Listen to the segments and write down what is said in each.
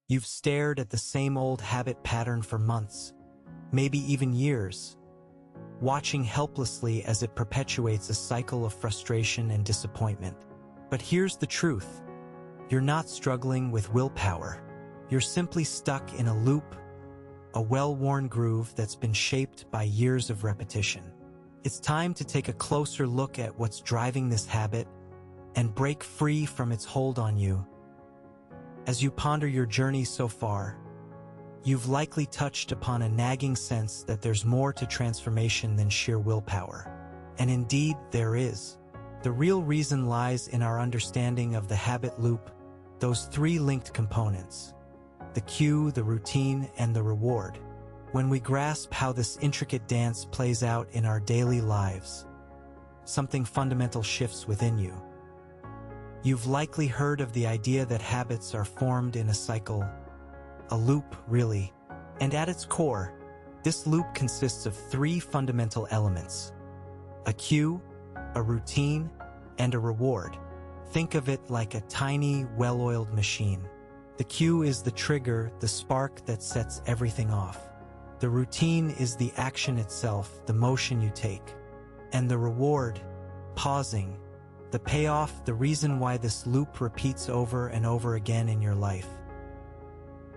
You've stared at the same old habit pattern for months, maybe even years, watching helplessly as it perpetuates a cycle of frustration and disappointment. But here's the truth. You're not struggling with willpower. You're simply stuck in a loop, a well-worn groove that's been shaped by years of repetition. It's time to take a closer look at what's driving this habit and break free from its hold on you. As you ponder your journey so far, you've likely touched upon a nagging sense that there's more to transformation than sheer willpower. And indeed, there is. The real reason lies in our understanding of the habit loop, those three linked components: the cue, the routine, and the reward. When we grasp how this intricate dance plays out in our daily lives, something fundamental shifts within you. You've likely heard of the idea that habits are formed in a cycle, a loop, really. And at its core, this loop consists of three fundamental elements: a cue, a routine, and a reward. Think of it like a tiny, well-oiled machine. The cue is the trigger, the spark that sets everything off. The routine is the action itself, the motion you take. And the reward, pausing, the payoff, the reason why this loop repeats over and over again in your life.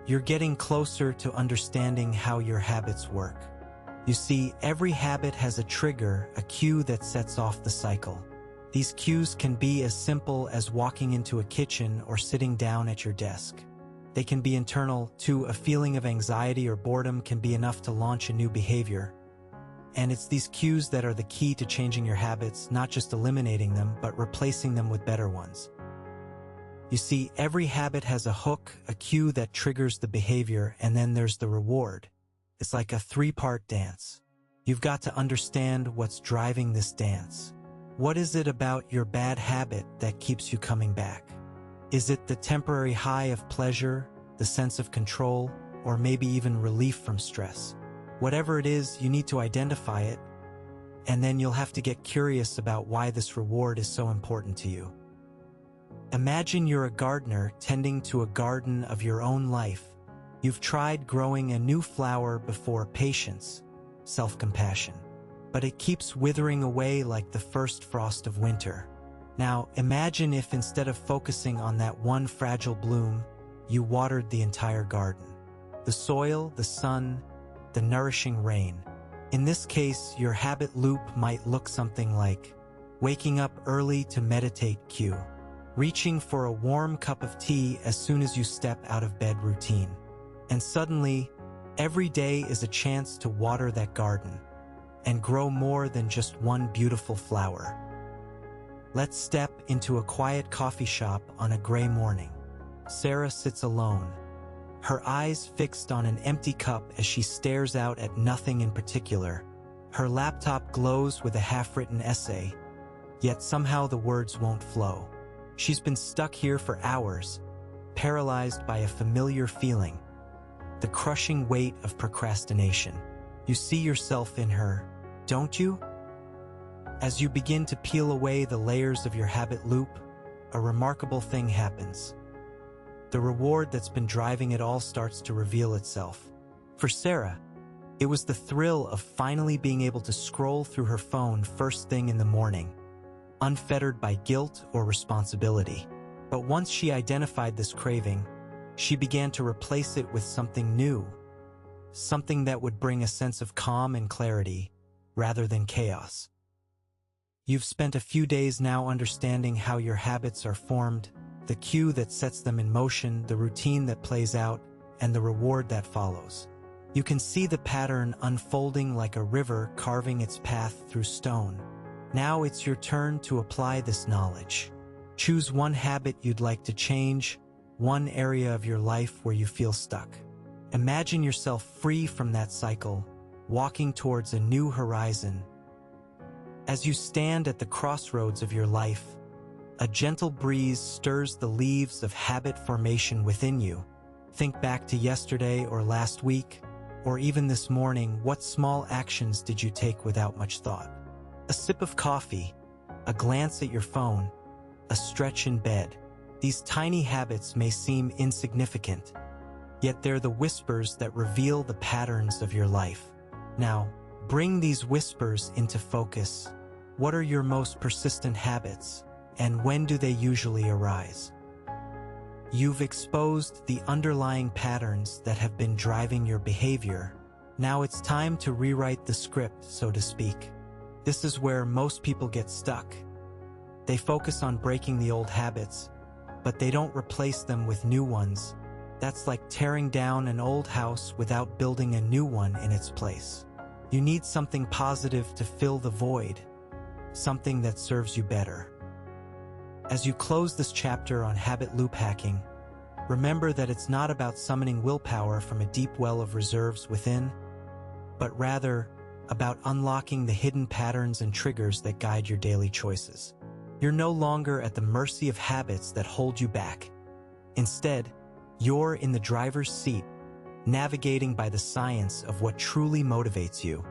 You're getting closer to understanding how your habits work. You see, every habit has a trigger, a cue that sets off the cycle. These cues can be as simple as walking into a kitchen or sitting down at your desk. They can be internal, too. A feeling of anxiety or boredom can be enough to launch a new behavior. And it's these cues that are the key to changing your habits, not just eliminating them, but replacing them with better ones. You see, every habit has a hook, a cue that triggers the behavior, and then there's the reward. It's like a three-part dance. You've got to understand what's driving this dance. What is it about your bad habit that keeps you coming back? Is it the temporary high of pleasure, the sense of control, or maybe even relief from stress? Whatever it is, you need to identify it, and then you'll have to get curious about why this reward is so important to you. Imagine you're a gardener tending to a garden of your own life. You've tried growing a new flower before: patience, self-compassion. But it keeps withering away like the first frost of winter. Now, imagine if instead of focusing on that one fragile bloom, you watered the entire garden. The soil, the sun, the nourishing rain. In this case, your habit loop might look something like waking up early to meditate, cue; reaching for a warm cup of tea as soon as you step out of bed, routine. And suddenly, every day is a chance to water that garden and grow more than just one beautiful flower. Let's step into a quiet coffee shop on a gray morning. Sarah sits alone, her eyes fixed on an empty cup as she stares out at nothing in particular. Her laptop glows with a half-written essay, yet somehow the words won't flow. She's been stuck here for hours, paralyzed by a familiar feeling, the crushing weight of procrastination. You see yourself in her, don't you? As you begin to peel away the layers of your habit loop, a remarkable thing happens. The reward that's been driving it all starts to reveal itself. For Sarah, it was the thrill of finally being able to scroll through her phone first thing in the morning, unfettered by guilt or responsibility. But once she identified this craving, she began to replace it with something new, something that would bring a sense of calm and clarity rather than chaos. You've spent a few days now understanding how your habits are formed, the cue that sets them in motion, the routine that plays out, and the reward that follows. You can see the pattern unfolding like a river carving its path through stone. Now it's your turn to apply this knowledge. Choose one habit you'd like to change, one area of your life where you feel stuck. Imagine yourself free from that cycle, walking towards a new horizon. As you stand at the crossroads of your life, a gentle breeze stirs the leaves of habit formation within you. Think back to yesterday or last week, or even this morning. What small actions did you take without much thought? A sip of coffee, a glance at your phone, a stretch in bed. These tiny habits may seem insignificant, Yet they're the whispers that reveal the patterns of your life. Now, bring these whispers into focus. What are your most persistent habits, and when do they usually arise? You've exposed the underlying patterns that have been driving your behavior. Now it's time to rewrite the script, so to speak. This is where most people get stuck. They focus on breaking the old habits, but they don't replace them with new ones. That's like tearing down an old house without building a new one in its place. You need something positive to fill the void, something that serves you better. As you close this chapter on habit loop hacking, remember that it's not about summoning willpower from a deep well of reserves within, but rather about unlocking the hidden patterns and triggers that guide your daily choices. You're no longer at the mercy of habits that hold you back. Instead, you're in the driver's seat, navigating by the science of what truly motivates you.